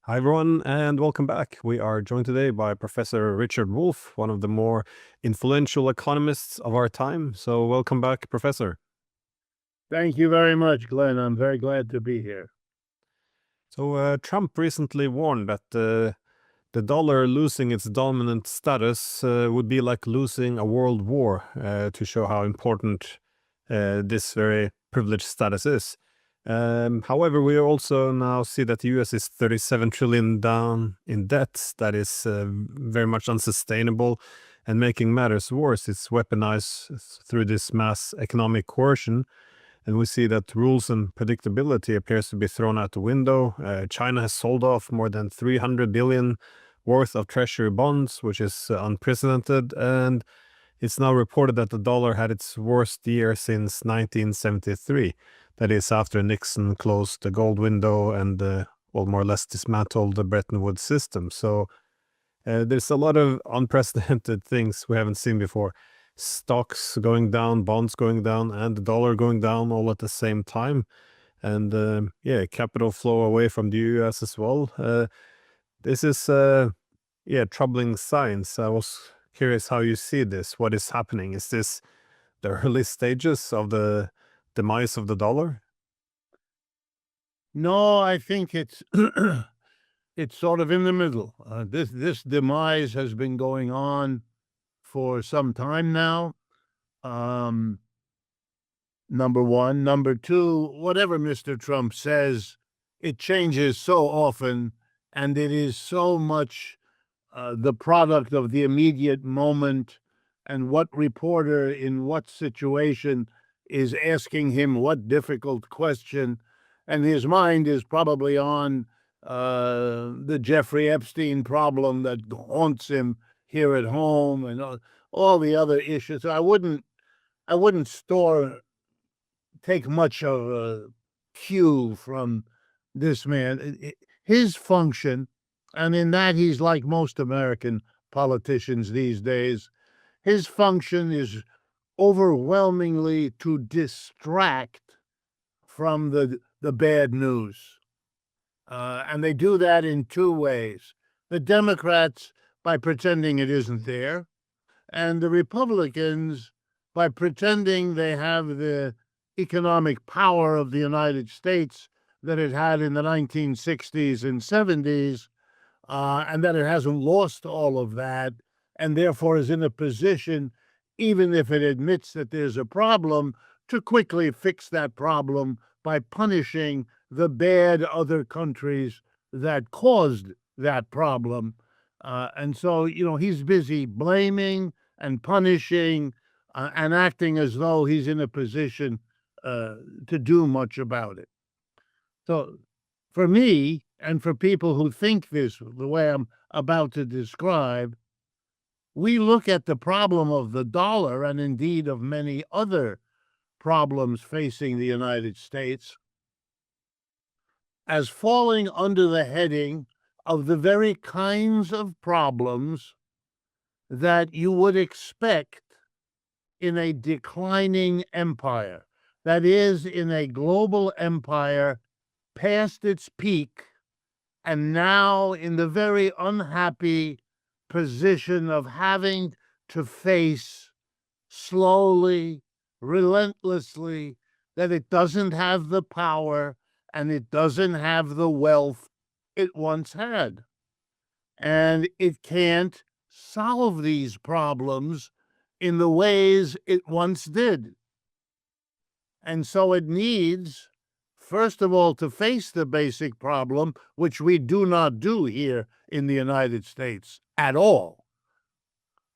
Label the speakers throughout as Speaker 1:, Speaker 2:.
Speaker 1: Hi, everyone, and welcome back. We are joined today by Professor Richard Wolff, one of the more influential economists of our time. So, welcome back, Professor.
Speaker 2: Thank you very much, Glenn. I'm very glad to be here.
Speaker 1: So, Trump recently warned that the dollar losing its dominant status would be like losing a world war, to show how important this very privileged status is. However, we also now see that the US is 37 trillion down in debt. That is very much unsustainable, and making matters worse, it's weaponized through this mass economic coercion. And we see that rules and predictability appears to be thrown out the window. China has sold off more than 300 billion worth of treasury bonds, which is unprecedented. And it's now reported that the dollar had its worst year since 1973. That is after Nixon closed the gold window and, well, more or less dismantled the Bretton Woods system. So there's a lot of unprecedented things we haven't seen before. Stocks going down, bonds going down, and the dollar going down all at the same time. And capital flow away from the US as well. This is troubling signs. I was curious how you see this. What is happening? Is this the early stages of the demise of the dollar?
Speaker 2: No, I think it's it's sort of in the middle. This demise has been going on for some time now. Number one. Number two, whatever Mr. Trump says, it changes so often, and it is so much the product of the immediate moment and what reporter in what situation is asking him what difficult question. And his mind is probably on the Jeffrey Epstein problem that haunts him here at home and all the other issues. I wouldn't take much of a cue from this man. His function, and in that he's like most American politicians these days, his function is overwhelmingly to distract from the bad news. And they do that in two ways. The Democrats, by pretending it isn't there, and the Republicans, by pretending they have the economic power of the United States that it had in the 1960s and 70s, and that it hasn't lost all of that, and therefore is in a position, even if it admits that there's a problem, to quickly fix that problem by punishing the bad other countries that caused that problem. And so, he's busy blaming and punishing and acting as though he's in a position to do much about it. So for me, and for people who think this the way I'm about to describe, we look at the problem of the dollar, and indeed of many other problems facing the United States, as falling under the heading of the very kinds of problems that you would expect in a declining empire. That is, in a global empire past its peak and now in the very unhappy position of having to face slowly, relentlessly, that it doesn't have the power and it doesn't have the wealth it once had. And it can't solve these problems in the ways it once did. And so it needs, first of all, to face the basic problem, which we do not do here in the United States at all.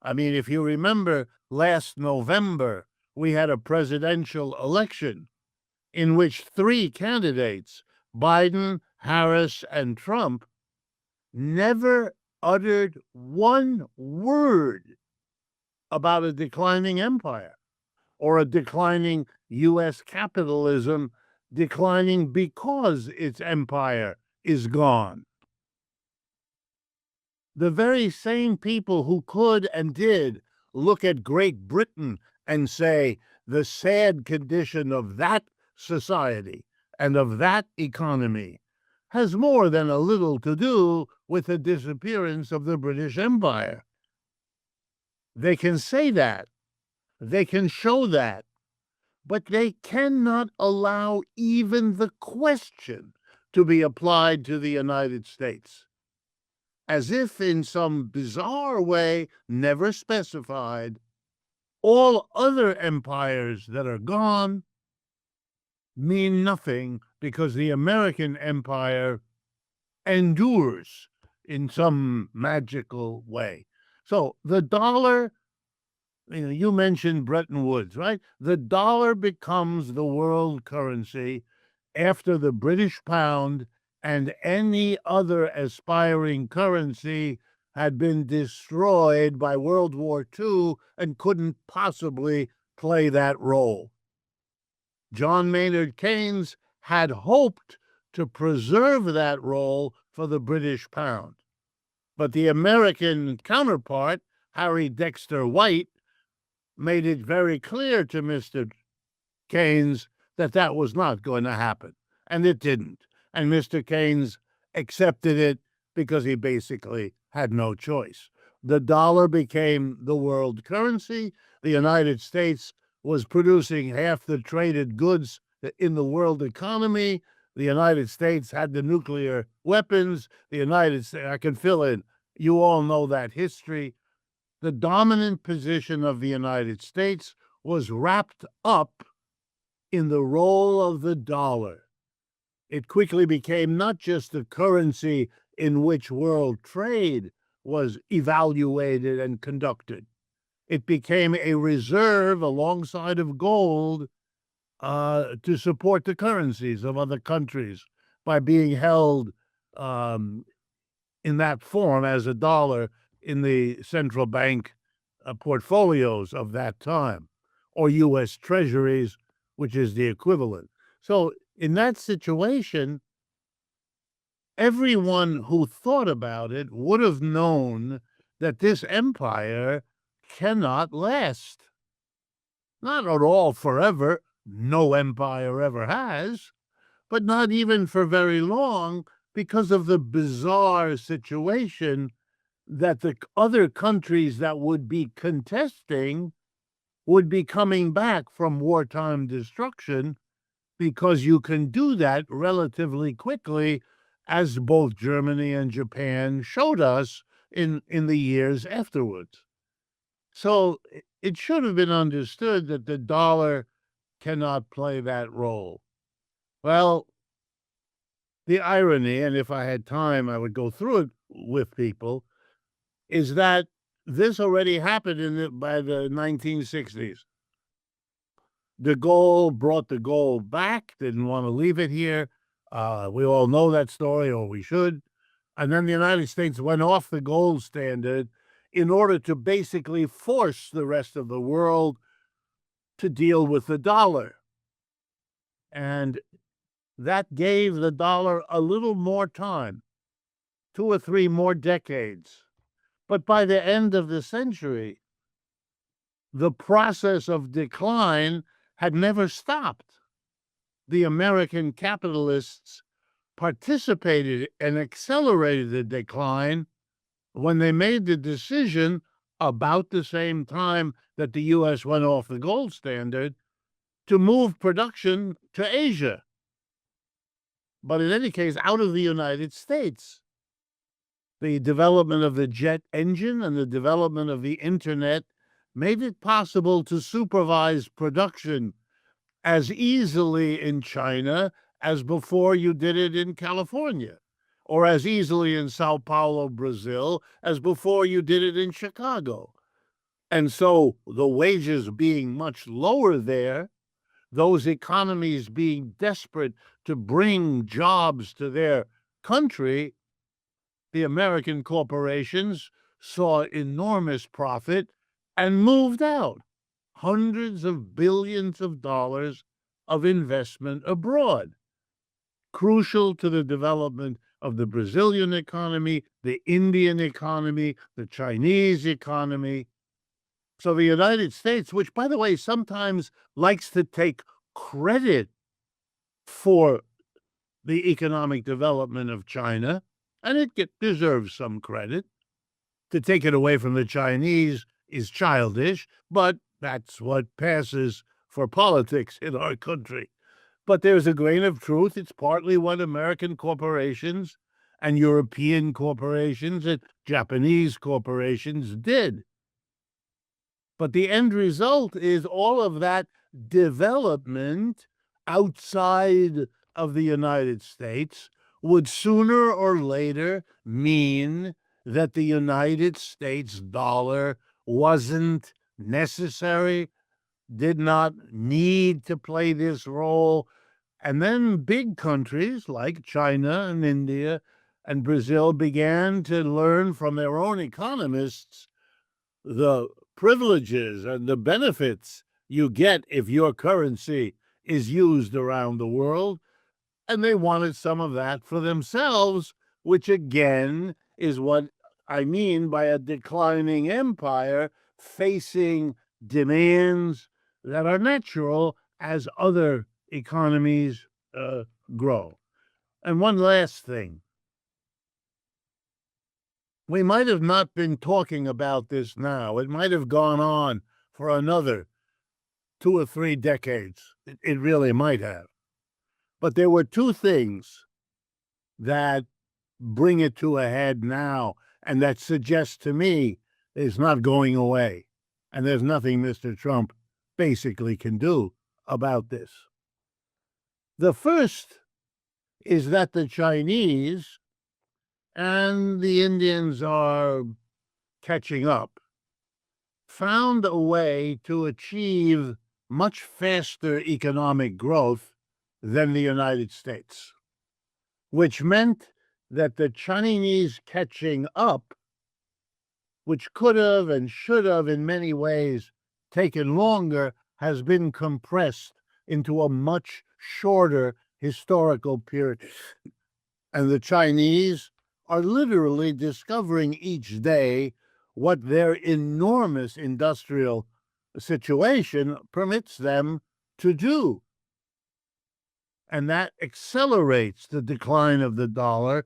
Speaker 2: I mean, if you remember last November, we had a presidential election in which three candidates, Biden, Harris, and Trump, never uttered one word about a declining empire or a declining U.S. capitalism, declining because its empire is gone. The very same people who could and did look at Great Britain and say the sad condition of that society and of that economy has more than a little to do with the disappearance of the British Empire. They can say that, they can show that, but they cannot allow even the question to be applied to the United States, as if in some bizarre way, never specified, all other empires that are gone mean nothing because the American empire endures in some magical way. So the dollar, you mentioned Bretton Woods, right? The dollar becomes the world currency after the British pound and any other aspiring currency had been destroyed by World War II and couldn't possibly play that role. John Maynard Keynes had hoped to preserve that role for the British pound. But the American counterpart, Harry Dexter White, made it very clear to Mr. Keynes that that was not going to happen. And it didn't. And Mr. Keynes accepted it because he basically had no choice. The dollar became the world currency. The United States was producing half the traded goods in the world economy. The United States had the nuclear weapons. The United States, I can fill in, you all know that history. The dominant position of the United States was wrapped up in the role of the dollar. It quickly became not just the currency in which world trade was evaluated and conducted. It became a reserve alongside of gold to support the currencies of other countries by being held in that form as a dollar in the central bank portfolios of that time, or U.S. treasuries, which is the equivalent. So in that situation, everyone who thought about it would have known that this empire cannot last. Not at all forever. No empire ever has, but not even for very long because of the bizarre situation that the other countries that would be contesting would be coming back from wartime destruction, because you can do that relatively quickly, as both Germany and Japan showed us in the years afterwards. So it should have been understood that the dollar cannot play that role. Well, the irony, and if I had time, I would go through it with people, is that this already happened by the 1960s. De Gaulle brought the gold back, didn't want to leave it here. We all know that story, or we should. And then the United States went off the gold standard in order to basically force the rest of the world to deal with the dollar. And that gave the dollar a little more time, 2 or 3 more decades. But by the end of the century, the process of decline had never stopped. The American capitalists participated and accelerated the decline when they made the decision about the same time that the U.S. went off the gold standard to move production to Asia. But in any case, out of the United States. The development of the jet engine and the development of the internet made it possible to supervise production as easily in China as before you did it in California, or as easily in Sao Paulo, Brazil, as before you did it in Chicago. And so the wages being much lower there, those economies being desperate to bring jobs to their country, the American corporations saw enormous profit and moved out hundreds of billions of dollars of investment abroad, crucial to the development of the Brazilian economy, the Indian economy, the Chinese economy. So the United States, which, by the way, sometimes likes to take credit for the economic development of China, and it deserves some credit. To take it away from the Chinese is childish, but that's what passes for politics in our country. But there's a grain of truth. It's partly what American corporations and European corporations and Japanese corporations did. But the end result is all of that development outside of the United States would sooner or later mean that the United States dollar wasn't necessary, did not need to play this role. And then big countries like China and India and Brazil began to learn from their own economists the privileges and the benefits you get if your currency is used around the world. And they wanted some of that for themselves, which again is what I mean by a declining empire facing demands that are natural as other economies grow. And one last thing. We might have not been talking about this now. It might have gone on for another 2 or 3 decades. It really might have. But there were two things that bring it to a head now and that suggest to me it's not going away. And there's nothing Mr. Trump basically can do about this. The first is that the Chinese and the Indians are catching up, found a way to achieve much faster economic growth than the United States, which meant that the Chinese catching up, which could have and should have in many ways taken longer, has been compressed into a much shorter historical period. And the Chinese are literally discovering each day what their enormous industrial situation permits them to do. And that accelerates the decline of the dollar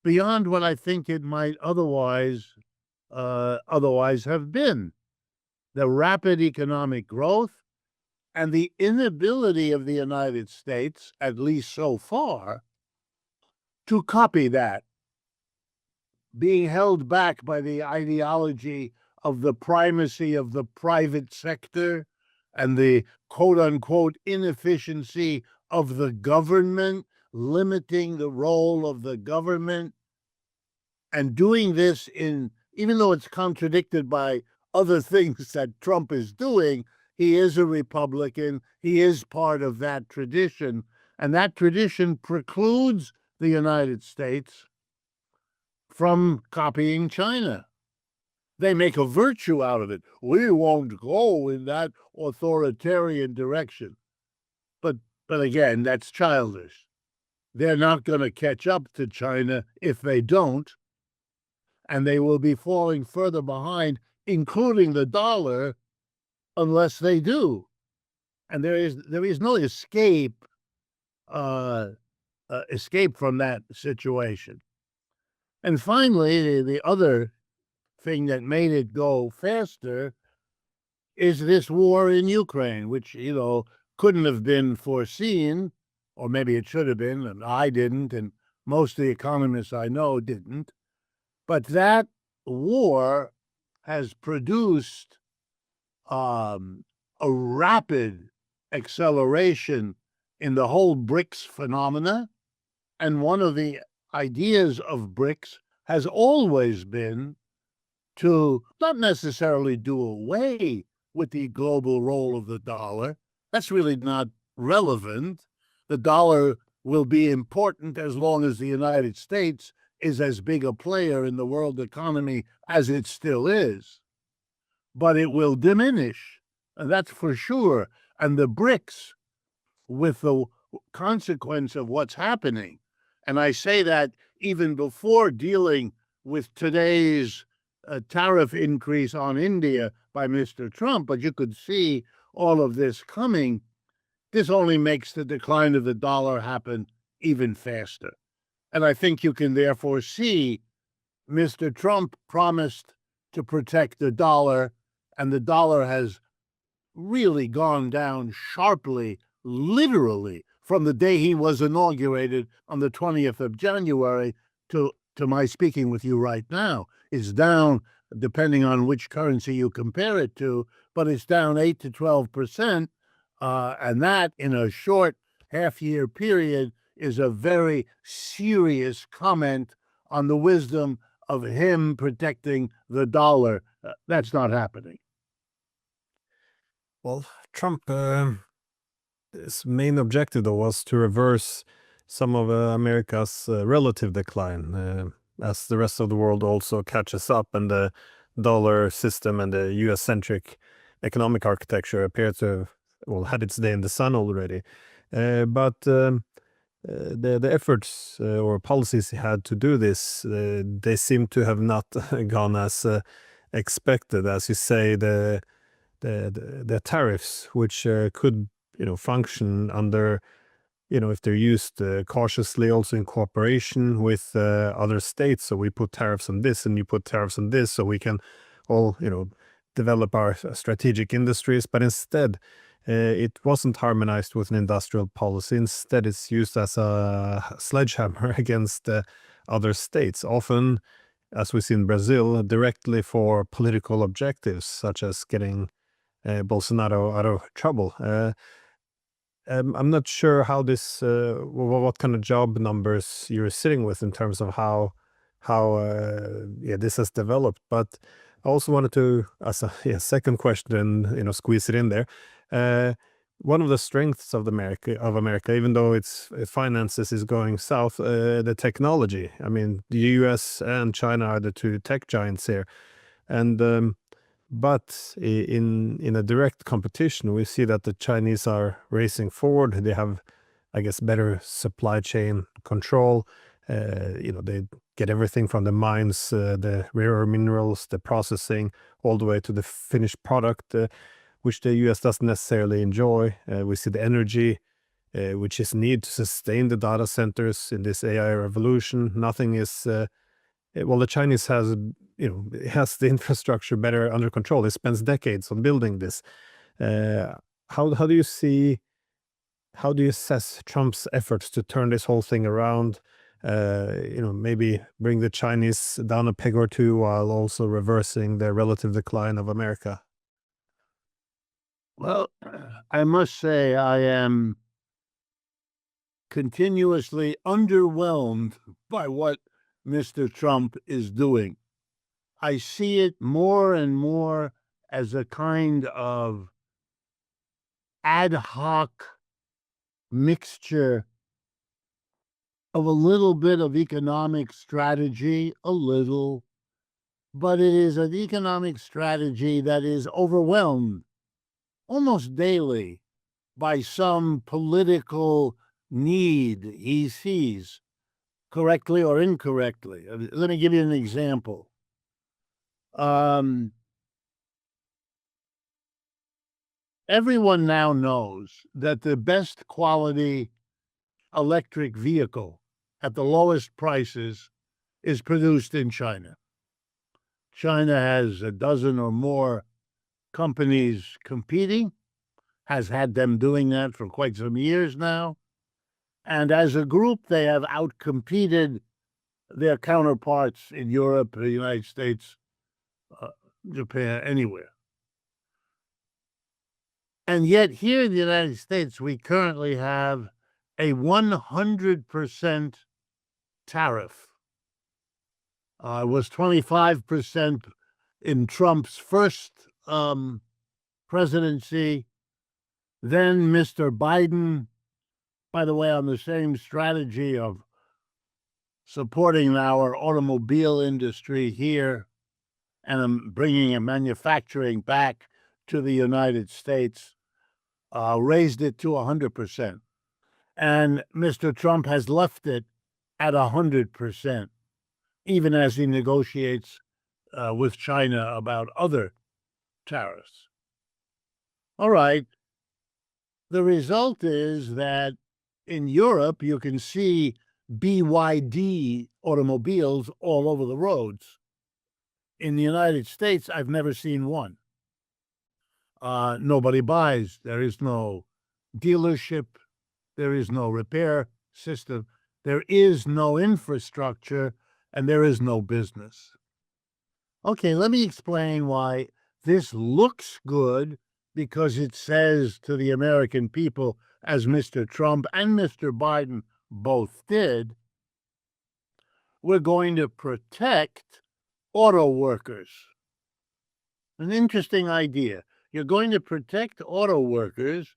Speaker 2: beyond what I think it might otherwise have been. The rapid economic growth and the inability of the United States, at least so far, to copy that, being held back by the ideology of the primacy of the private sector and the quote-unquote inefficiency of the government, limiting the role of the government, and doing this even though it's contradicted by other things that Trump is doing, he is a Republican, he is part of that tradition, and that tradition precludes the United States from copying China. They make a virtue out of it. We won't go in that authoritarian direction. But again, that's childish. They're not going to catch up to China if they don't, and they will be falling further behind, including the dollar, unless they do. And there is no escape from that situation. And finally, the other thing that made it go faster is this war in Ukraine, which, couldn't have been foreseen, or maybe it should have been, and I didn't, and most of the economists I know didn't. But that war has produced a rapid acceleration in the whole BRICS phenomena. And one of the ideas of BRICS has always been to not necessarily do away with the global role of the dollar. That's really not relevant. The dollar will be important as long as the United States is as big a player in the world economy as it still is. But it will diminish, and that's for sure. And the BRICS, with the consequence of what's happening, and I say that even before dealing with today's tariff increase on India by Mr. Trump, but you could see all of this coming. This only makes the decline of the dollar happen even faster. And I think you can therefore see Mr. Trump promised to protect the dollar, and the dollar has really gone down sharply, literally, from the day he was inaugurated on the 20th of January to my speaking with you right now. Is down, depending on which currency you compare it to, but it's down 8 to 12%. And that, in a short half-year period, is a very serious comment on the wisdom of him protecting the dollar. That's not happening.
Speaker 1: Well, Trump, his main objective though was to reverse some of America's relative decline, as the rest of the world also catches up, and the dollar system and the U.S.-centric economic architecture appear to have, well, had its day in the sun already. But the efforts or policies he had to do this, they seem to have not gone as expected. As you say, the tariffs, which could function under, if they're used cautiously, also in cooperation with other states. So we put tariffs on this, and you put tariffs on this, so we can all develop our strategic industries. But instead, it wasn't harmonized with an industrial policy. Instead, it's used as a sledgehammer against other states, often, as we see in Brazil, directly for political objectives, such as getting Bolsonaro out of trouble. I'm not sure how this, what kind of job numbers you're sitting with in terms of how this has developed. But I also wanted to, as a second question, squeeze it in there. One of the strengths of America, even though its finances is going south, the technology. I mean, the U.S. and China are the two tech giants here, and but in a direct competition, we see that the Chinese are racing forward. They have, I guess, better supply chain control. They get everything from the mines, the rare minerals, the processing, all the way to the finished product, which the U.S. doesn't necessarily enjoy. We see the energy, which is needed to sustain the data centers in this AI revolution. Nothing is well, the Chinese has the infrastructure better under control. It spends decades on building this. How do you see? How do you assess Trump's efforts to turn this whole thing around? Maybe bring the Chinese down a peg or two while also reversing the relative decline of America.
Speaker 2: Well, I must say I am continuously underwhelmed by what Mr. Trump is doing. I see it more and more as a kind of ad hoc mixture of a little bit of economic strategy, but it is an economic strategy that is overwhelmed almost daily by some political need he sees, correctly or incorrectly. Let me give you an example. Everyone now knows that the best quality electric vehicle at the lowest prices is produced in China. China has a dozen or more companies competing, has had them doing that for quite some years now. And as a group, they have outcompeted their counterparts in Europe, the United States, Japan, anywhere. And yet here in the United States, we currently have a 100% tariff. It was 25% in Trump's first presidency. Then Mr. Biden, by the way, on the same strategy of supporting our automobile industry here and bringing a manufacturing back to the United States, raised it to 100%. And Mr. Trump has left it at 100%, even as he negotiates with China about other tariffs. All right. The result is that In Europe, you can see BYD automobiles all over the roads. In the United States, I've never seen one. Nobody buys. There is no dealership. There is no repair system. There is no infrastructure, and there is no business. Okay, let me explain why this looks good, because it says to the American people, as Mr. Trump and Mr. Biden both did, we're going to protect auto workers. An interesting idea. You're going to protect auto workers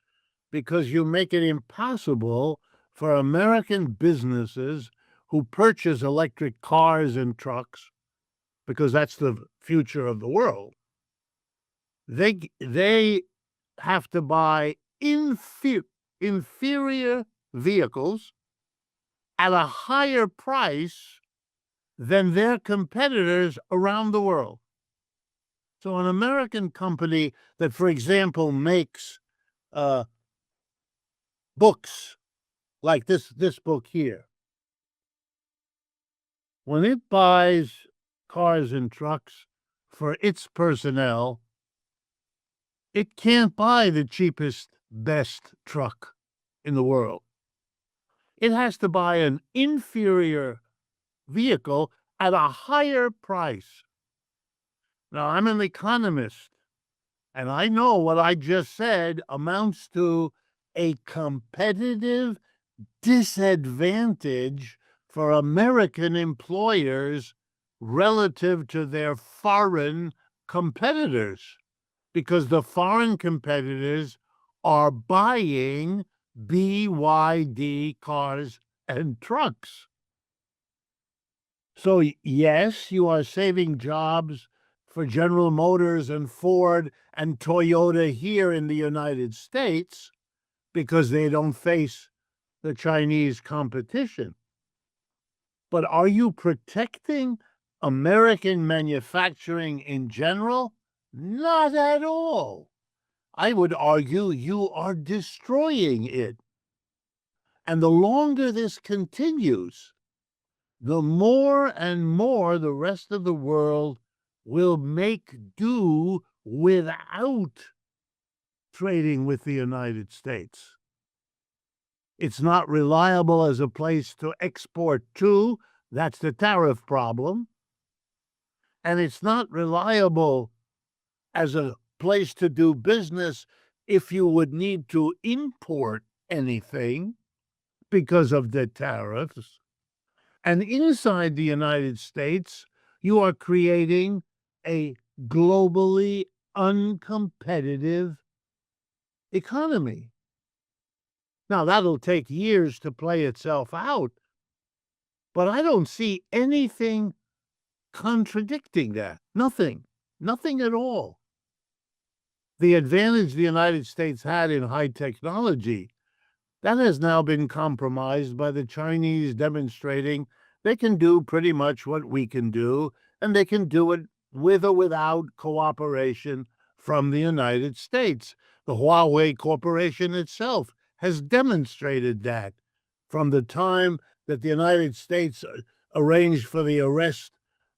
Speaker 2: because you make it impossible for American businesses who purchase electric cars and trucks, because that's the future of the world. They have to buy inferior vehicles at a higher price than their competitors around the world. So an American company that, for example, makes books like this book here, when it buys cars and trucks for its personnel, it can't buy the cheapest, best truck in the world. It has to buy an inferior vehicle at a higher price. Now, I'm an economist, and I know what I just said amounts to a competitive disadvantage for American employers relative to their foreign competitors, because the foreign competitors are buying BYD cars and trucks. So, yes, you are saving jobs for General Motors and Ford and Toyota here in the United States because they don't face the Chinese competition. But are you protecting American manufacturing in general? Not at all. I would argue you are destroying it. And the longer this continues, the more and more the rest of the world will make do without trading with the United States. It's not reliable as a place to export to. That's the tariff problem. And it's not reliable as a place to do business if you would need to import anything because of the tariffs. And inside the United States, you are creating a globally uncompetitive economy. Now, that'll take years to play itself out, but I don't see anything contradicting that. Nothing at all. The advantage the United States had in high technology, that has now been compromised by the Chinese demonstrating they can do pretty much what we can do, and they can do it with or without cooperation from the United States. The Huawei Corporation itself has demonstrated that from the time that the United States arranged for the arrest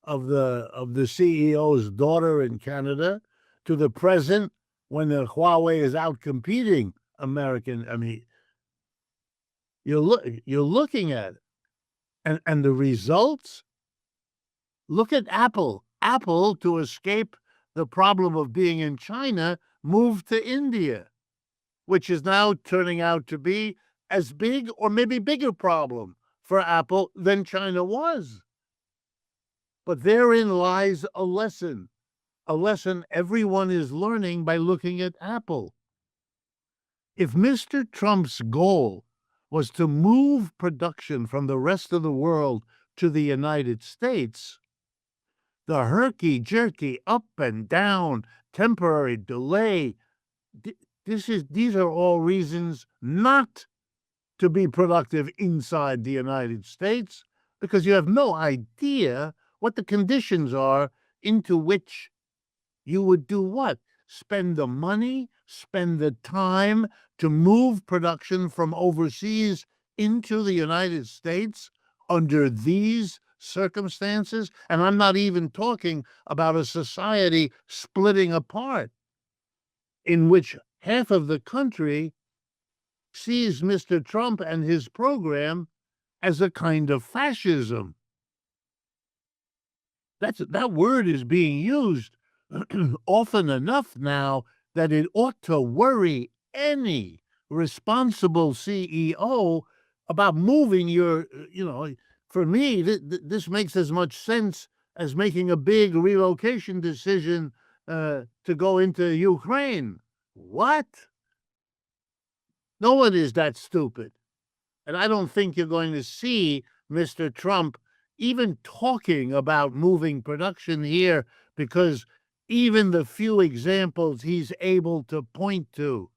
Speaker 2: of the CEO's daughter in Canada to the present, when the Huawei is out competing American. I mean, you're looking at it, and the results. Look at Apple. Apple, to escape the problem of being in China, moved to India, which is now turning out to be as big or maybe bigger problem for Apple than China was. But therein lies a lesson everyone is learning by looking at Apple. If Mr. Trump's goal was to move production from the rest of the world to the United States, the herky-jerky, up and down, temporary delay, these are all reasons not to be productive inside the United States, because you have no idea what the conditions are into which you would do what? Spend the money, spend the time to move production from overseas into the United States under these circumstances? And I'm not even talking about a society splitting apart in which half of the country sees Mr. Trump and his program as a kind of fascism. That word is being used often enough now that it ought to worry any responsible CEO about moving your, for me, this makes as much sense as making a big relocation decision to go into Ukraine. What? No one is that stupid. And I don't think you're going to see Mr. Trump even talking about moving production here, because even the few examples he's able to point to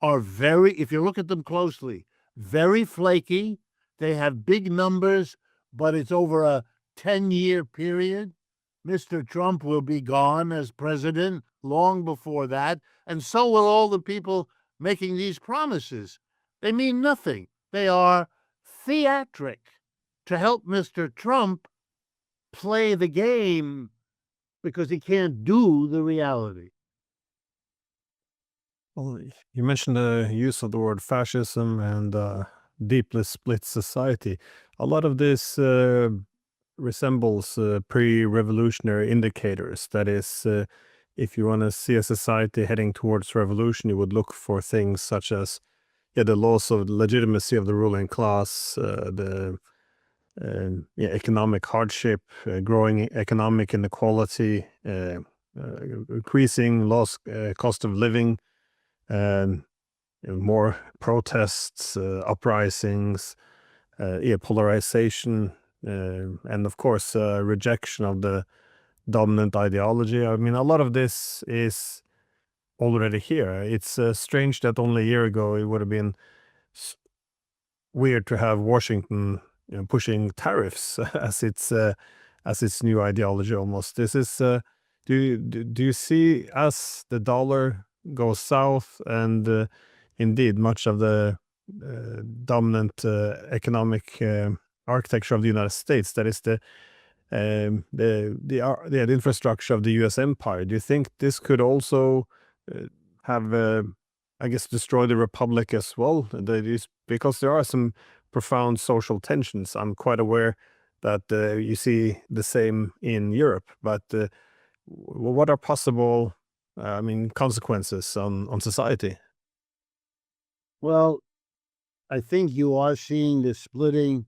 Speaker 2: are very, if you look at them closely, very flaky. They have big numbers, but it's over a 10-year period. Mr. Trump will be gone as president long before that, and so will all the people making these promises. They mean nothing. They are theatric to help Mr. Trump play the game because he can't do the reality.
Speaker 1: Well, you mentioned the use of the word fascism and deeply split society. A lot of this resembles pre-revolutionary indicators. That is, if you want to see a society heading towards revolution, you would look for things such as the loss of legitimacy of the ruling class, the economic hardship, growing economic inequality, increasing cost of living, more protests, uprisings, polarization, and of course, rejection of the dominant ideology. I mean, a lot of this is already here. It's strange that only a year ago it would have been weird to have Washington pushing tariffs as its new ideology almost. This is do you see, as the dollar goes south and indeed much of the dominant economic architecture of the United States, that is the infrastructure of the U.S. empire, do you think this could also have I guess destroy the republic as well? Because there are some profound social tensions. I'm quite aware that you see the same in Europe, but what are possible consequences on society?
Speaker 2: Well, I think you are seeing the splitting.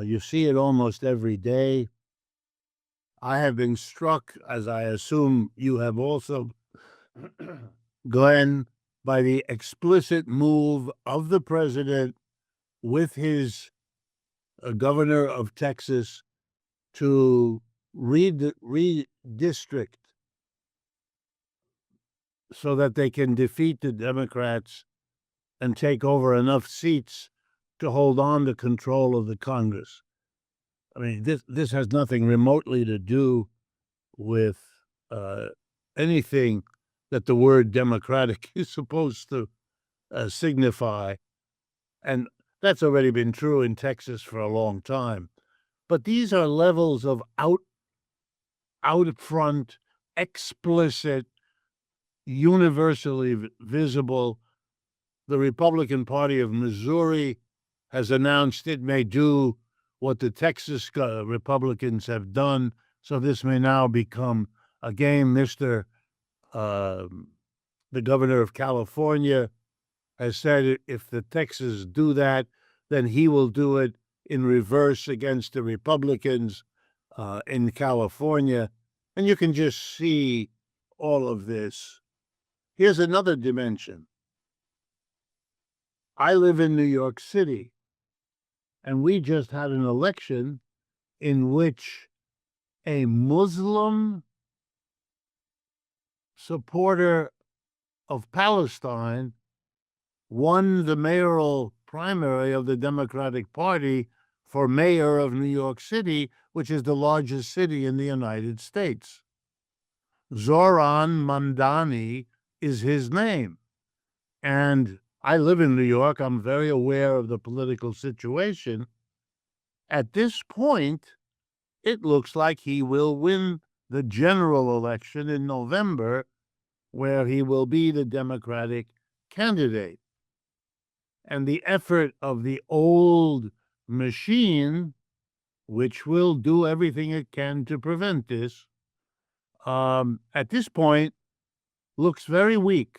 Speaker 2: You see it almost every day. I have been struck, as I assume you have also, Glenn, by the explicit move of the president with his governor of Texas to redistrict so that they can defeat the Democrats and take over enough seats to hold on to control of the Congress. I mean, this has nothing remotely to do with anything that the word democratic is supposed to signify. And that's already been true in Texas for a long time. But these are levels of out front, explicit, universally visible. The Republican Party of Missouri has announced it may do what the Texas Republicans have done. So this may now become a game. The governor of California has said if the Texans do that, then he will do it in reverse against the Republicans in California. And you can just see all of this. Here's another dimension. I live in New York City, and we just had an election in which a Muslim supporter of Palestine won the mayoral primary of the Democratic Party for mayor of New York City, which is the largest city in the United States. Zoran Mamdani is his name. And I live in New York. I'm very aware of the political situation. At this point, it looks like he will win the general election in November, where he will be the Democratic candidate. And the effort of the old machine, which will do everything it can to prevent this, at this point looks very weak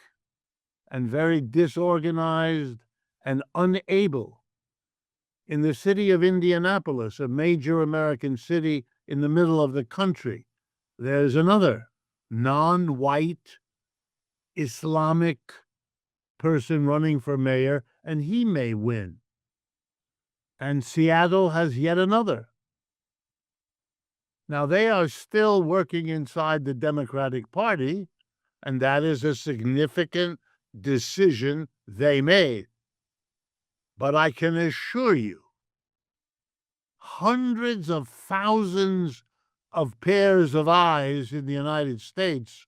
Speaker 2: and very disorganized and unable. In the city of Indianapolis, a major American city in the middle of the country, there's another non-white Islamic person running for mayor, and he may win. And Seattle has yet another. Now, they are still working inside the Democratic Party, and that is a significant decision they made. But I can assure you, hundreds of thousands of pairs of eyes in the United States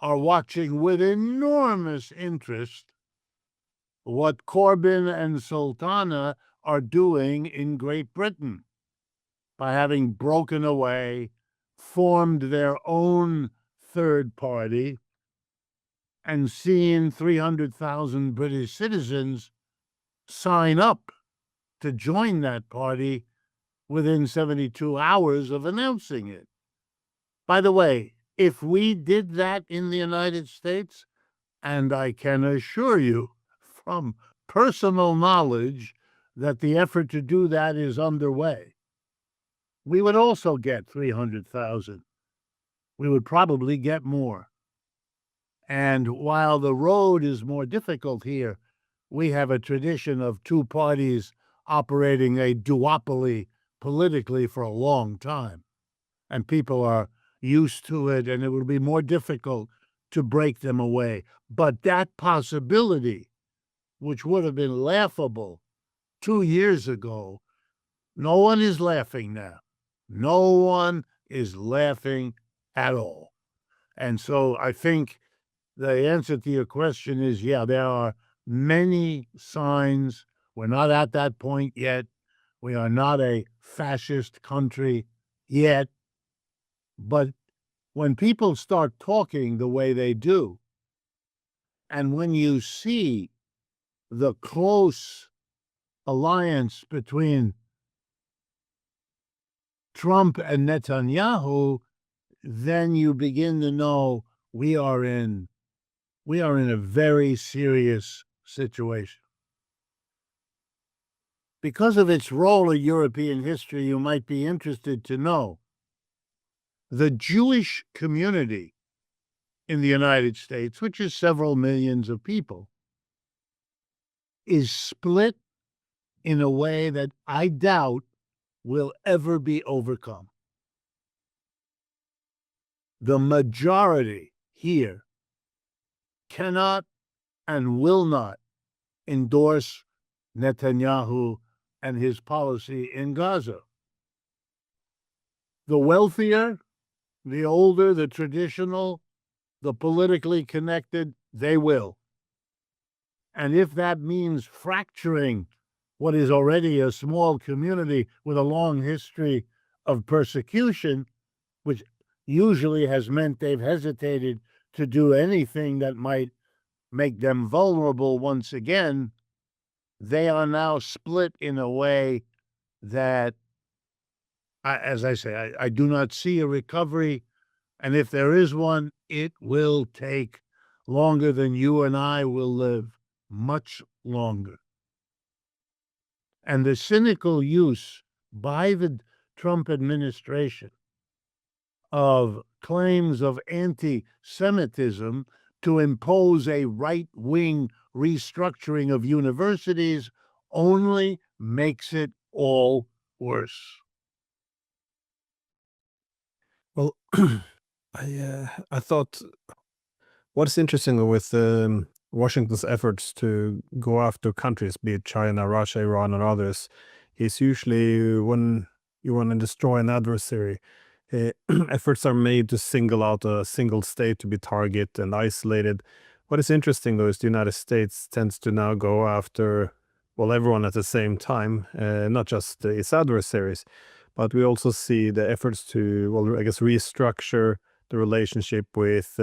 Speaker 2: are watching with enormous interest what Corbyn and Sultana are doing in Great Britain by having broken away, formed their own third party, and seen 300,000 British citizens sign up to join that party within 72 hours of announcing it. By the way, if we did that in the United States, and I can assure you from personal knowledge that the effort to do that is underway, we would also get 300,000. We would probably get more. And while the road is more difficult here, we have a tradition of two parties operating a duopoly politically for a long time. And people are used to it, and it will be more difficult to break them away. But that possibility, which would have been laughable 2 years ago, no one is laughing now. No one is laughing at all. And so I think the answer to your question is, yeah, there are many signs. We're not at that point yet. We are not a fascist country yet. But when people start talking the way they do, and when you see the close alliance between Trump and Netanyahu, then you begin to know we are in a very serious situation. Because of its role in European history, you might be interested to know the Jewish community in the United States, which is several millions of people, is split in a way that I doubt will ever be overcome. The majority here cannot and will not endorse Netanyahu and his policy in Gaza. The wealthier, the older, the traditional, the politically connected, they will. And if that means fracturing what is already a small community with a long history of persecution, which usually has meant they've hesitated to do anything that might make them vulnerable once again, they are now split in a way that, as I say, I do not see a recovery. And if there is one, it will take longer than you and I will live, much longer. And the cynical use by the Trump administration of claims of anti-Semitism to impose a right-wing restructuring of universities only makes it all worse.
Speaker 1: Well, I thought what's interesting with Washington's efforts to go after countries, be it China, Russia, Iran, or others, is usually when you want to destroy an adversary, efforts are made to single out a single state to be targeted and isolated, What is interesting, though, is the United States tends to now go after, well, everyone at the same time, not just its adversaries, but we also see the efforts to, well, I guess, restructure the relationship with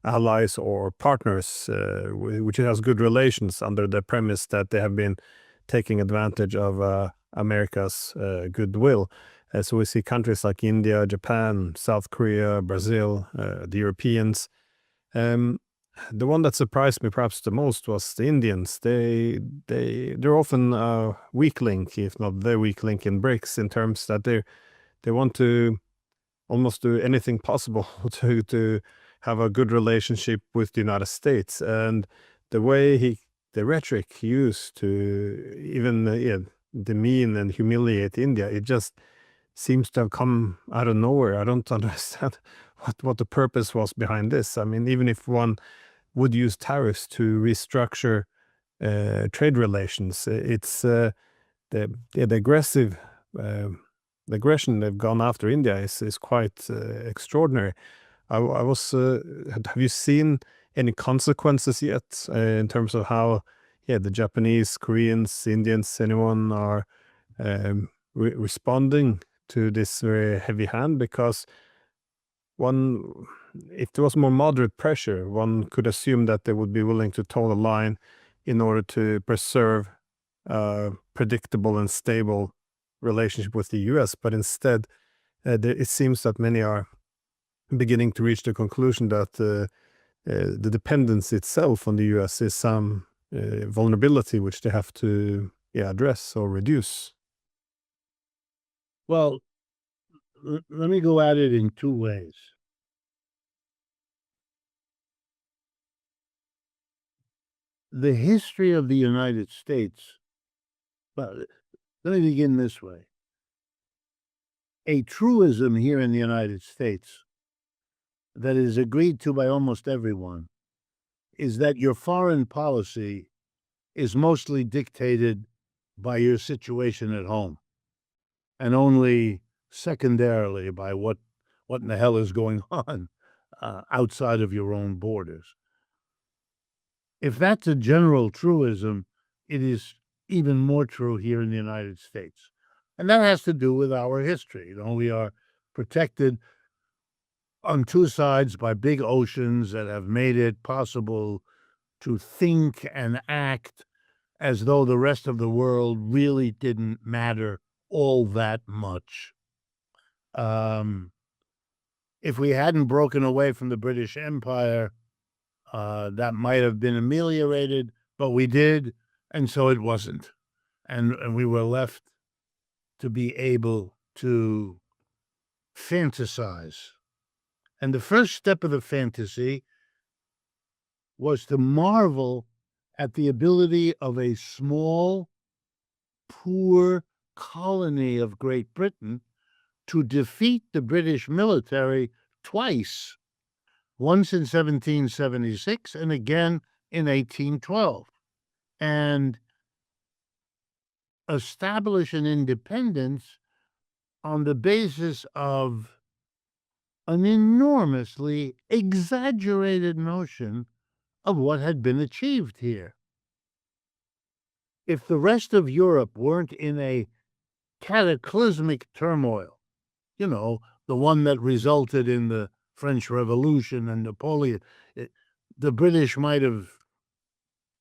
Speaker 1: allies or partners, which has good relations under the premise that they have been taking advantage of America's goodwill. So we see countries like India, Japan, South Korea, Brazil, the Europeans. The one that surprised me perhaps the most was the Indians. They're often a weak link, if not the weak link in BRICS, in terms that they want to almost do anything possible to have a good relationship with the United States. And the way the rhetoric he used to even demean and humiliate India, it just seems to have come out of nowhere. I don't understand what the purpose was behind this. I mean, even if one would use tariffs to restructure trade relations, it's the aggressive the aggression they've gone after India is quite extraordinary. I was have you seen any consequences yet in terms of how the Japanese, Koreans, Indians, anyone are responding to this very heavy hand? Because if there was more moderate pressure, one could assume that they would be willing to toe the line in order to preserve a predictable and stable relationship with the US. But instead, it seems that many are beginning to reach the conclusion that the dependence itself on the US is some vulnerability which they have to address or reduce.
Speaker 2: Well, let me go at it in two ways. The history of the United States, well, let me begin this way. A truism here in the United States that is agreed to by almost everyone is that your foreign policy is mostly dictated by your situation at home, and only secondarily by what in the hell is going on outside of your own borders. If that's a general truism, it is even more true here in the United States. And that has to do with our history. We are protected on two sides by big oceans that have made it possible to think and act as though the rest of the world really didn't matter all that much. If we hadn't broken away from the British Empire, that might have been ameliorated, but we did, and so it wasn't. And we were left to be able to fantasize. And the first step of the fantasy was to marvel at the ability of a small, poor colony of Great Britain to defeat the British military twice, once in 1776 and again in 1812, and establish an independence on the basis of an enormously exaggerated notion of what had been achieved here. If the rest of Europe weren't in a cataclysmic turmoil, the one that resulted in the French Revolution and Napoleon, the British might have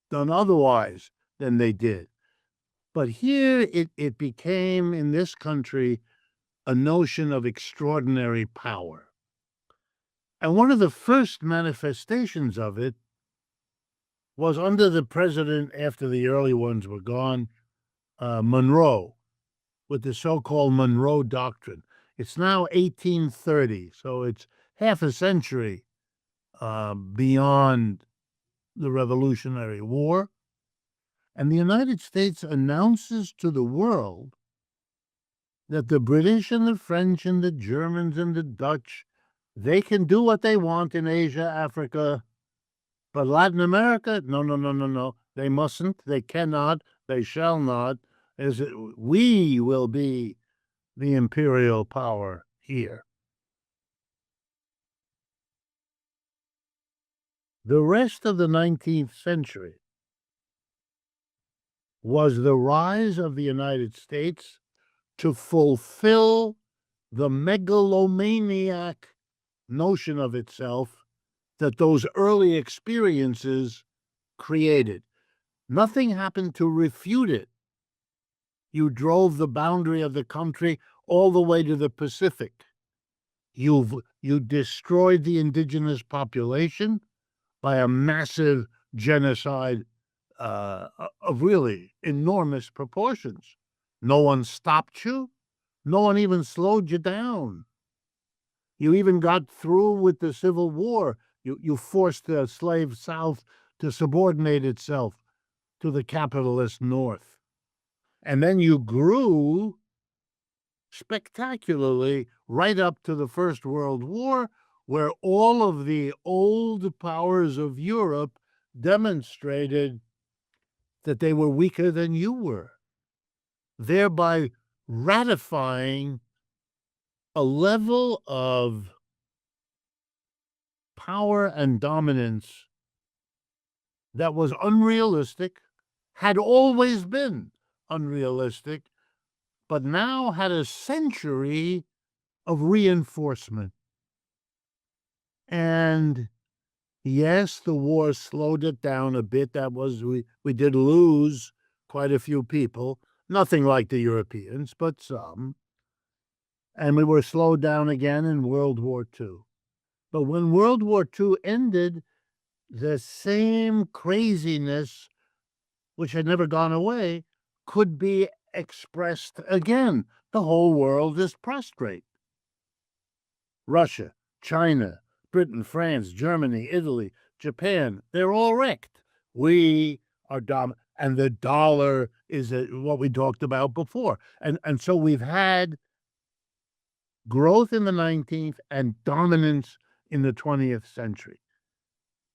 Speaker 2: done otherwise than they did. But here it became, in this country, a notion of extraordinary power. And one of the first manifestations of it was under the president, after the early ones were gone, Monroe, with the so-called Monroe Doctrine. It's now 1830, so it's half a century beyond the Revolutionary War. And the United States announces to the world that the British and the French and the Germans and the Dutch, they can do what they want in Asia, Africa, but Latin America, no. They mustn't, they cannot, they shall not. We will be the imperial power here. The rest of the 19th century was the rise of the United States to fulfill the megalomaniac notion of itself that those early experiences created. Nothing happened to refute it. You drove the boundary of the country all the way to the Pacific. You destroyed the indigenous population by a massive genocide of really enormous proportions. No one stopped you. No one even slowed you down. You even got through with the Civil War. You forced the slave South to subordinate itself to the capitalist North. And then you grew spectacularly right up to the First World War, where all of the old powers of Europe demonstrated that they were weaker than you were, thereby ratifying a level of power and dominance that was unrealistic, had always been unrealistic, but now had a century of reinforcement. And yes, the war slowed it down a bit. That was, we did lose quite a few people, nothing like the Europeans, but some. And we were slowed down again in World War II. But when World War II ended, the same craziness, which had never gone away, could be expressed again. The whole world is prostrate. Russia, China, Britain, France, Germany, Italy, Japan, they're all wrecked. We are dominant. And the dollar is what we talked about before. And so we've had growth in the 19th and dominance in the 20th century.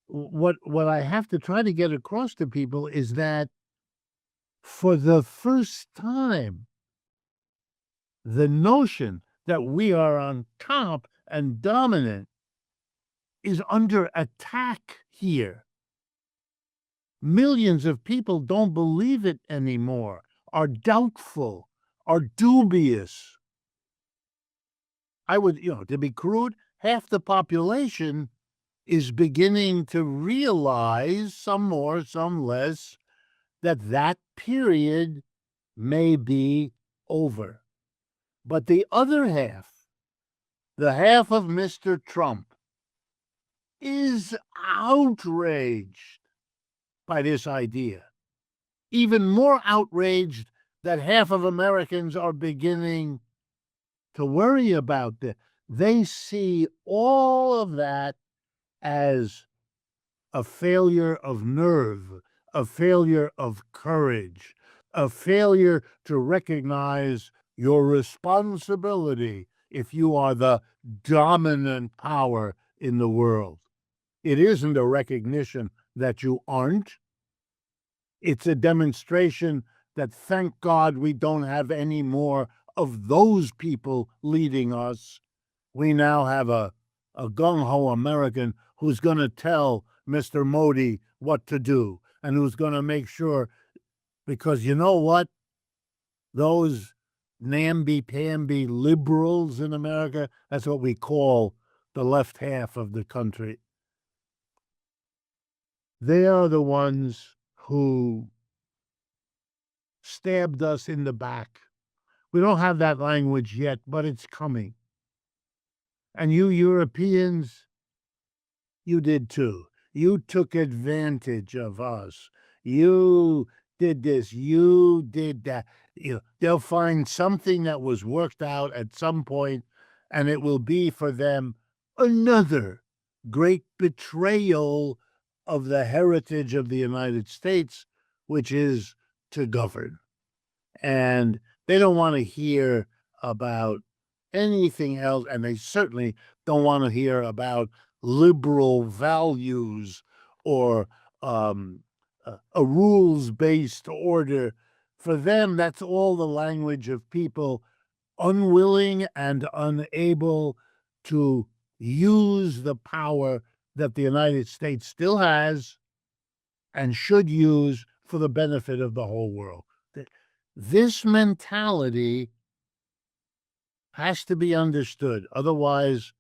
Speaker 2: What I have to try to get across to people is that for the first time, the notion that we are on top and dominant is under attack here. Millions of people don't believe it anymore, are doubtful, are dubious. I would, to be crude, half the population is beginning to realize, some more, some less, that period may be over. But the other half, the half of Mr. Trump, is outraged by this idea. Even more outraged that half of Americans are beginning to worry about this. They see all of that as a failure of nerve, a failure of courage, a failure to recognize your responsibility if you are the dominant power in the world. It isn't a recognition that you aren't. It's a demonstration that, thank God, we don't have any more of those people leading us. We now have a gung-ho American who's going to tell Mr. Modi what to do and who's going to make sure, because you know what? Those namby-pamby liberals in America, that's what we call the left half of the country. They are the ones who stabbed us in the back. We don't have that language yet, but it's coming. And you Europeans, you did too. You took advantage of us. You did this. You did that. They'll find something that was worked out at some point, and it will be for them another great betrayal of the heritage of the United States, which is to govern. And they don't want to hear about anything else, and they certainly don't want to hear about liberal values or a rules-based order. For them, that's all the language of people unwilling and unable to use the power that the United States still has and should use for the benefit of the whole world. This mentality has to be understood. Otherwise,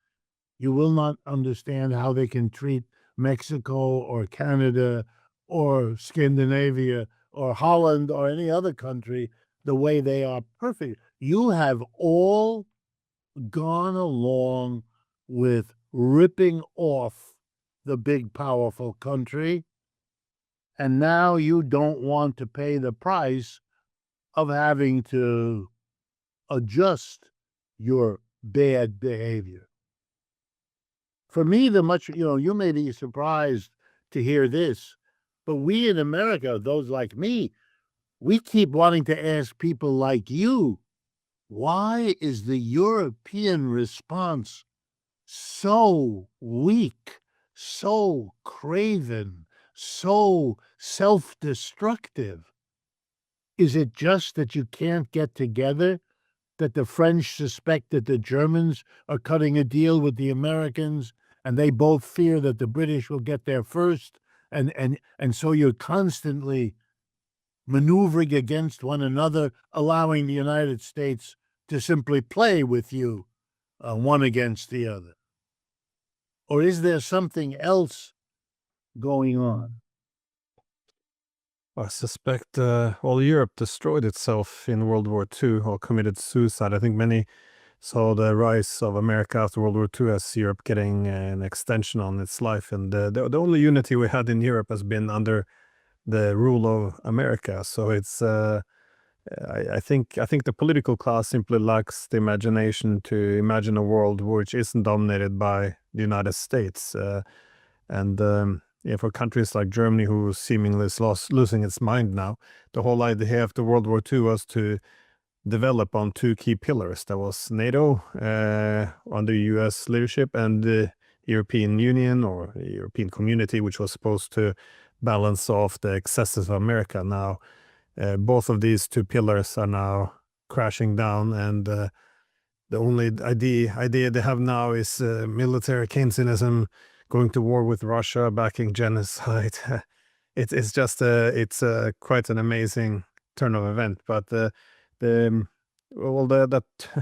Speaker 2: you will not understand how they can treat Mexico or Canada or Scandinavia or Holland or any other country the way they are perfect. You have all gone along with ripping off the big, powerful country, and now you don't want to pay the price of having to adjust your bad behavior. For me, you may be surprised to hear this, but we in America, those like me, we keep wanting to ask people like you, why is the European response so weak, so craven, so self-destructive? Is it just that you can't get together? That the French suspect that the Germans are cutting a deal with the Americans, and they both fear that the British will get there first, and so you're constantly maneuvering against one another, allowing the United States to simply play with you, one against the other? Or is there something else going on?
Speaker 1: I suspect all Europe destroyed itself in World War II or committed suicide. I think many saw the rise of America after World War II as Europe getting an extension on its life. And the only unity we had in Europe has been under the rule of America. So it's I think the political class simply lacks the imagination to imagine a world which isn't dominated by the United States. And yeah, for countries like Germany, who seemingly is losing its mind now, the whole idea after World War II was to develop on two key pillars. That was NATO under US leadership, and the European Union or the European Community, which was supposed to balance off the excesses of America. Now, both of these two pillars are now crashing down, and the only idea they have now is military Keynesianism, going to war with Russia, backing genocide. It's just quite an amazing turn of event. But that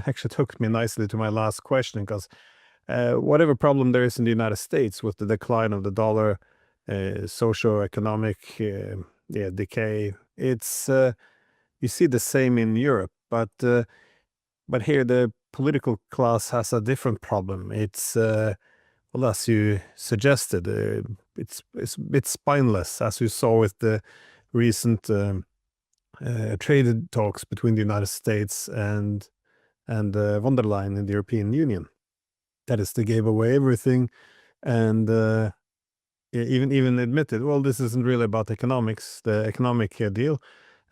Speaker 1: actually took me nicely to my last question, because whatever problem there is in the United States with the decline of the dollar, socio-economic decay, it's you see the same in Europe, but here the political class has a different problem. It's well, as you suggested, it's a bit spineless, as you saw with the recent trade talks between the United States and von der Leyen in the European Union. That is, they gave away everything, and even admitted, well, this isn't really about economics, the economic deal.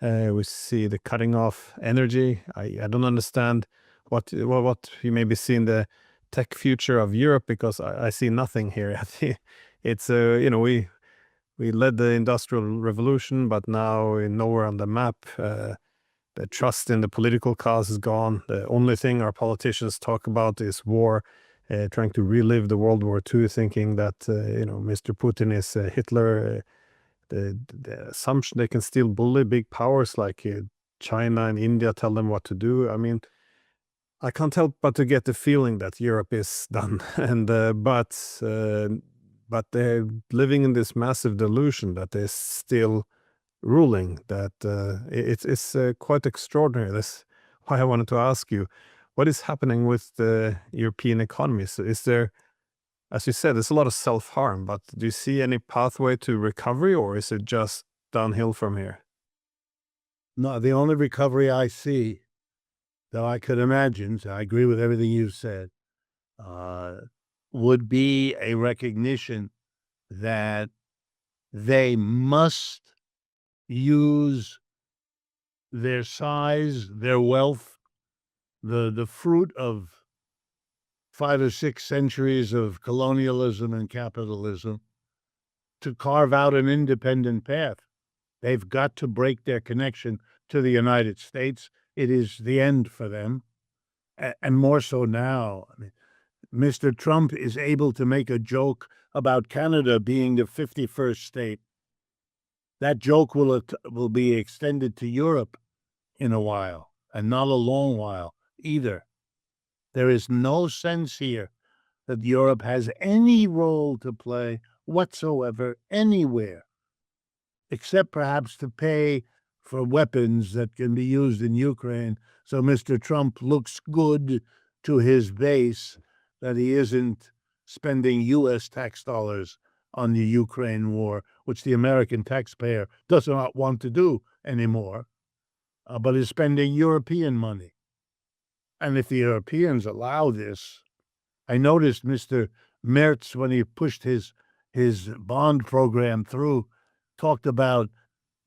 Speaker 1: We see the cutting off energy. I don't understand what you maybe see in the tech future of Europe, because I see nothing here. I think it's we led the industrial revolution, but now we're nowhere on the map. The trust in the political cause is gone. The only thing our politicians talk about is war, trying to relive the World War II, thinking that Mr. Putin is Hitler. The assumption they can still bully big powers like China and India, tell them what to do. I mean, I can't help but to get the feeling that Europe is done, and but they're living in this massive delusion that they're still ruling. That it's quite extraordinary. That's why I wanted to ask you, what is happening with the European economy? So is there, as you said, there's a lot of self-harm, but do you see any pathway to recovery, or is it just downhill from here?
Speaker 2: No, the only recovery I see, though I could imagine, so I agree with everything you've said, would be a recognition that they must use their size, their wealth, the fruit of 5 or 6 centuries of colonialism and capitalism, to carve out an independent path. They've got to break their connection to the United States. It is the end for them, and more so now. I mean, Mr. Trump is able to make a joke about Canada being the 51st state. That joke will be extended to Europe in a while, and not a long while either. There is no sense here that Europe has any role to play whatsoever anywhere, except perhaps to pay for weapons that can be used in Ukraine. So Mr. Trump looks good to his base that he isn't spending U.S. tax dollars on the Ukraine war, which the American taxpayer does not want to do anymore, but is spending European money. And if the Europeans allow this, I noticed Mr. Merz, when he pushed his bond program through, talked about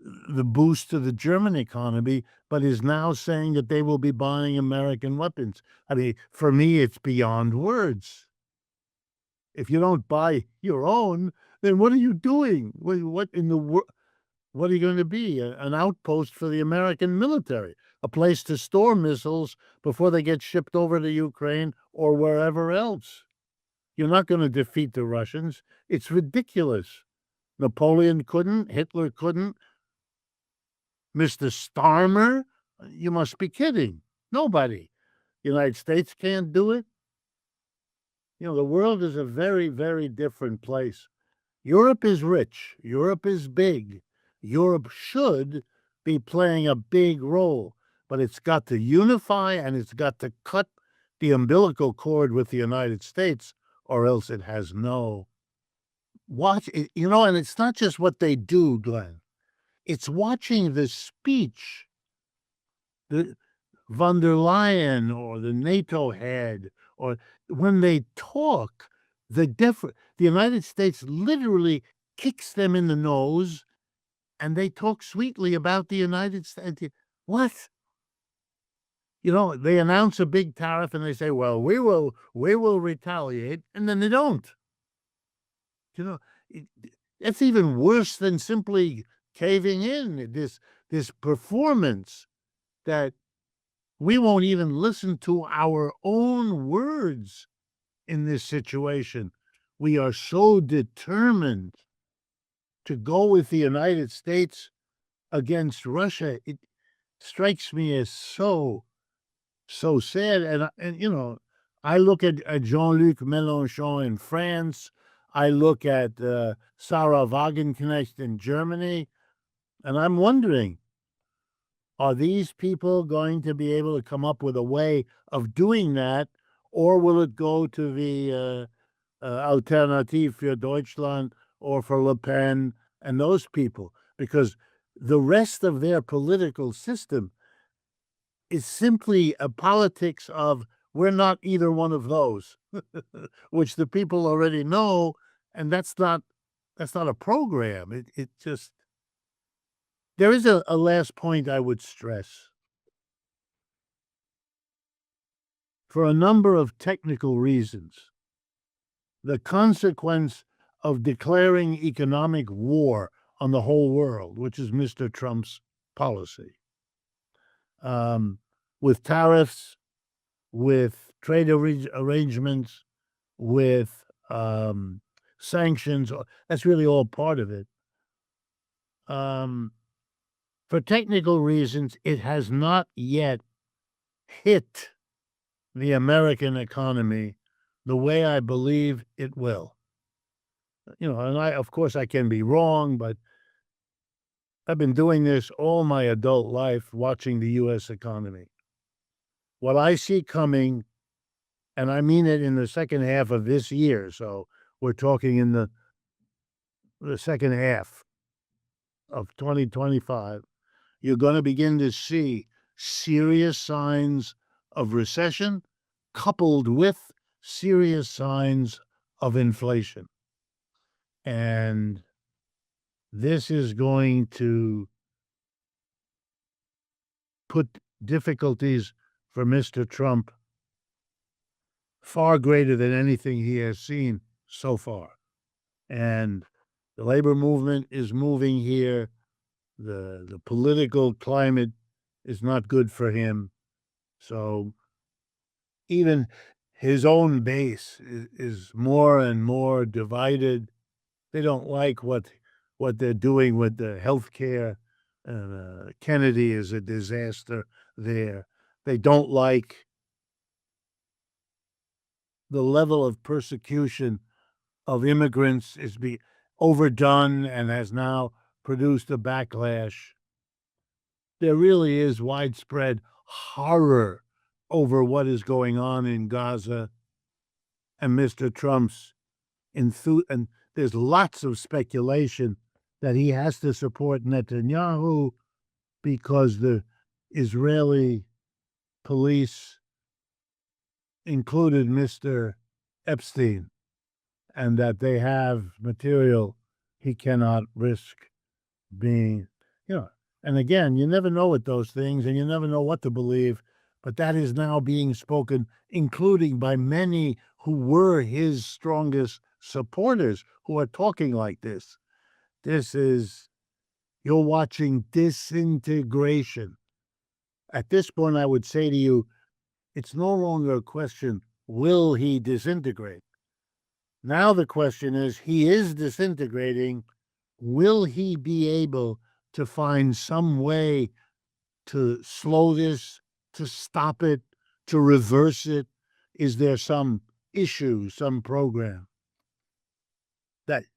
Speaker 2: the boost to the German economy, but is now saying that they will be buying American weapons. I mean, for me, it's beyond words. If you don't buy your own, then what are you doing? What in the world? What are you going to be? An outpost for the American military, a place to store missiles before they get shipped over to Ukraine or wherever else. You're not going to defeat the Russians. It's ridiculous. Napoleon couldn't, Hitler couldn't. Mr. Starmer, you must be kidding. Nobody. The United States can't do it. You know, the world is a very, very different place. Europe is rich. Europe is big. Europe should be playing a big role, but it's got to unify and it's got to cut the umbilical cord with the United States, or else it has no. Watch it, you know, and it's not just what they do, Glenn. It's watching the speech, the von der Leyen or the NATO head, or when they talk, the United States literally kicks them in the nose, and they talk sweetly about the United States. What? You know, they announce a big tariff and they say, well, we will retaliate, and then they don't. You know, it's even worse than simply caving in, this performance that we won't even listen to our own words in this situation. We are so determined to go with the United States against Russia. It strikes me as so sad. And you know, I look at Jean-Luc Mélenchon in France. I look at Sarah Wagenknecht in Germany, and I'm wondering, are these people going to be able to come up with a way of doing that, or will it go to the Alternative für Deutschland or for Le Pen and those people? Because the rest of their political system is simply a politics of we're not either one of those, which the people already know, and that's not a program. It just. There is a last point I would stress. For a number of technical reasons, the consequence of declaring economic war on the whole world, which is Mr. Trump's policy, with tariffs, with trade arrangements, with sanctions, that's really all part of it. For technical reasons, it has not yet hit the American economy the way I believe it will. You know, and of course, I can be wrong, but I've been doing this all my adult life, watching the U.S. economy. What I see coming, and I mean it in the second half of this year, so we're talking in the second half of 2025, you're going to begin to see serious signs of recession coupled with serious signs of inflation. And this is going to put difficulties for Mr. Trump far greater than anything he has seen so far. And the labor movement is moving here. The political climate is not good for him. So even his own base is more and more divided. They don't like what they're doing with the health care. Kennedy is a disaster there. They don't like the level of persecution of immigrants is overdone and has now produced a backlash. There really is widespread horror over what is going on in Gaza, and Mr. Trump's and there's lots of speculation that he has to support Netanyahu because the Israeli police included Mr. Epstein and that they have material he cannot risk being, and again, you never know with those things and you never know what to believe, but that is now being spoken, including by many who were his strongest supporters who are talking like this. You're watching disintegration. At this point, I would say to you, it's no longer a question, will he disintegrate? Now the question is, he is disintegrating. Will he be able to find some way to slow this, to stop it, to reverse it? Is there some issue, some program?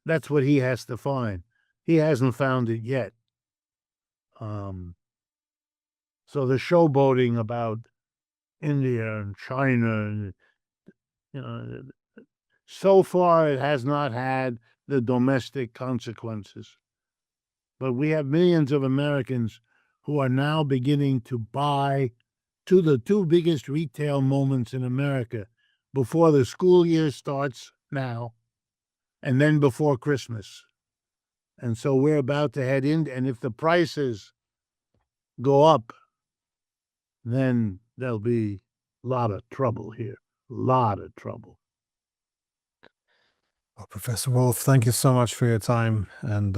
Speaker 2: That's what he has to find. He hasn't found it yet. So the showboating about India and China, and, so far it has not had the domestic consequences. But we have millions of Americans who are now beginning to buy to the two biggest retail moments in America before the school year starts now and then before Christmas. And so we're about to head in, and if the prices go up, then there'll be a lot of trouble here. A lot of trouble.
Speaker 1: Well, Professor Wolff, thank you so much for your time. And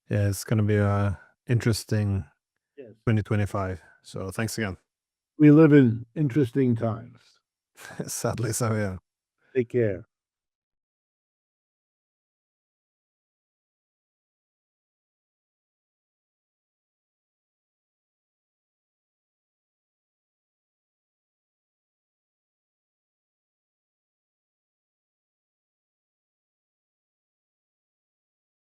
Speaker 1: yeah, it's going to be a interesting
Speaker 2: Yes.
Speaker 1: 2025. So thanks again.
Speaker 2: We live in interesting times.
Speaker 1: Sadly so, yeah.
Speaker 2: Take care.